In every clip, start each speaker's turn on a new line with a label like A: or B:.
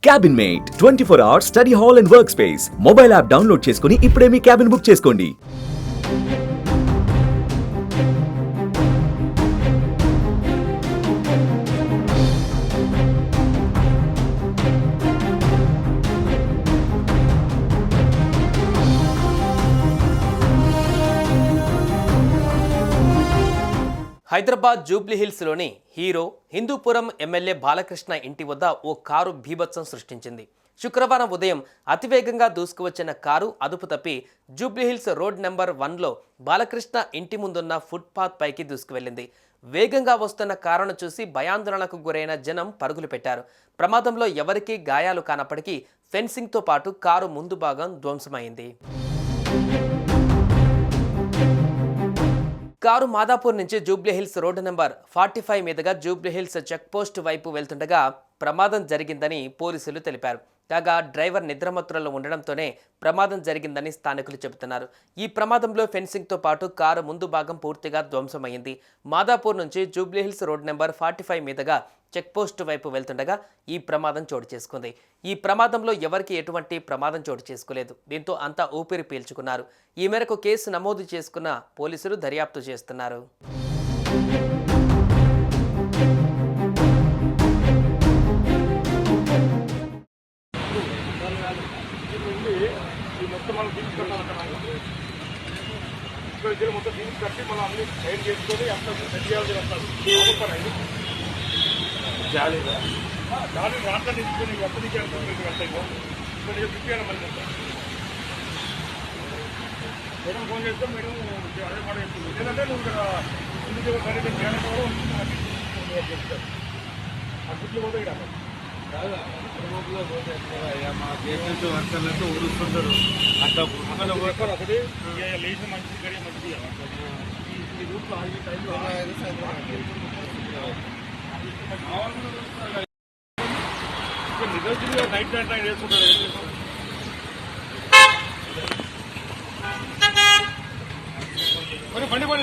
A: Cabin mate 24 hours study hall and work space mobile app download చేసుకుని ఇప్పుడే మీ cabin book చేసుకోండి.
B: హైదరాబాద్ జూబ్లీహిల్స్లోని హీరో హిందూపురం ఎమ్మెల్యే బాలకృష్ణ ఇంటి వద్ద ఓ కారు బీభత్సం సృష్టించింది. శుక్రవారం ఉదయం అతివేగంగా దూసుకువచ్చిన కారు అదుపు తప్పి జూబ్లీహిల్స్ రోడ్ నెంబర్ 1లో బాలకృష్ణ ఇంటి ముందున్న ఫుట్పాత్ పైకి దూసుకువెళ్లింది. వేగంగా వస్తున్న కారును చూసి భయాందోళనకు గురైన జనం పరుగులు పెట్టారు. ప్రమాదంలో ఎవరికీ గాయాలు కానప్పటికీ ఫెన్సింగ్తో పాటు కారు ముందు భాగం ధ్వంసమైంది. కారు మాదాపూర్ నుంచి జూబ్లీహిల్స్ రోడ్డు నెంబర్ 45 మీదుగా జూబ్లీహిల్స్ చెక్పోస్ట్ వైపు వెళ్తుండగా ప్రమాదం జరిగిందని పోలీసులు తెలిపారు. కాగా డ్రైవర్ నిద్రమత్తులలో ఉండడంతోనే ప్రమాదం జరిగిందని స్థానికులు చెబుతున్నారు. ఈ ప్రమాదంలో ఫెన్సింగ్తో పాటు కారు ముందు భాగం పూర్తిగా ధ్వంసమైంది. మాదాపూర్ నుంచి జూబ్లీహిల్స్ రోడ్ నెంబర్ 45 మీదుగా చెక్పోస్ట్ వైపు వెళ్తుండగా ఈ ప్రమాదం చోటు చేసుకుంది. ఈ ప్రమాదంలో ఎవరికి ఎటువంటి ప్రమాదం చోటు చేసుకోలేదు. దీంతో అంతా ఊపిరి పీల్చుకున్నారు. ఈ మేరకు కేసు నమోదు చేసుకున్న పోలీసులు దర్యాప్తు చేస్తున్నారు.
C: మొత్తం దీనికి కట్టి మనం అన్ని సైడ్ చేసుకొని అంత సెట్ చేయాల్సి వస్తుంది. జాలీగా జాలీ రాట్లా తీసుకొని ఎప్పటి నుంచి తిప్పాను మరి మేడం ఫోన్ చేస్తే మేడం అదే మాట చెప్తుంది. ఎందుకంటే నువ్వు ఇక్కడ ఇంటికి సరిగ్గా చేయడం చెప్తారు ఆ గుడ్లు పోతే ఇక్కడ
D: మా గేట్ వర్కర్లతో ఊరుస్తుంటారు. అట్లా
C: ఒకటి లేచిన మంచిది గడియ మంచిది ఈ రూట్లో ఈ టైంలో నిజంగా నైట్ టైం వేసుకుంటారు. బండి పడి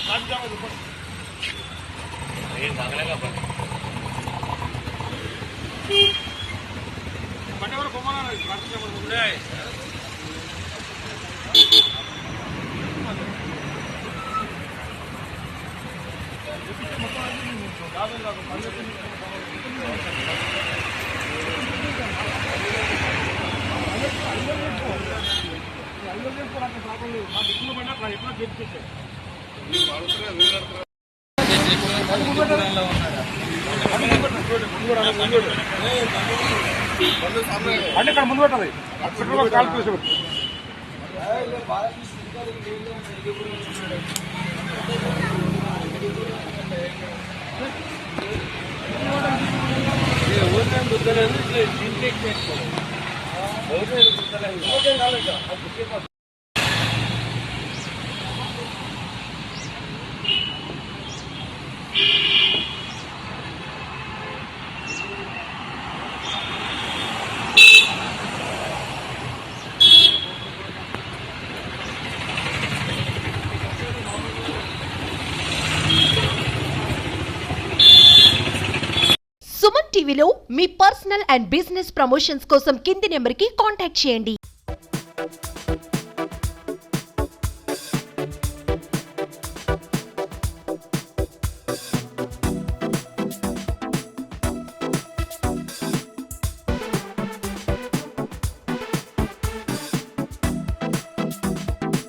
C: ట్రాఫిక్ జామ్ చెప్పండి. బండి ఎవరు పొమ్మన్నా ట్రాఫిక్ జామ్ అంటే ఇక్కడ ముందు పెట్టదు పెట్రోల్ కాల్ తీసుకోవచ్చు.
E: సుమన్ టీవీలో మీ పర్సనల్ అండ్ బిజినెస్ ప్రమోషన్స్ కోసం కింది నెంబర్కి కాంటాక్ట్ చేయండి.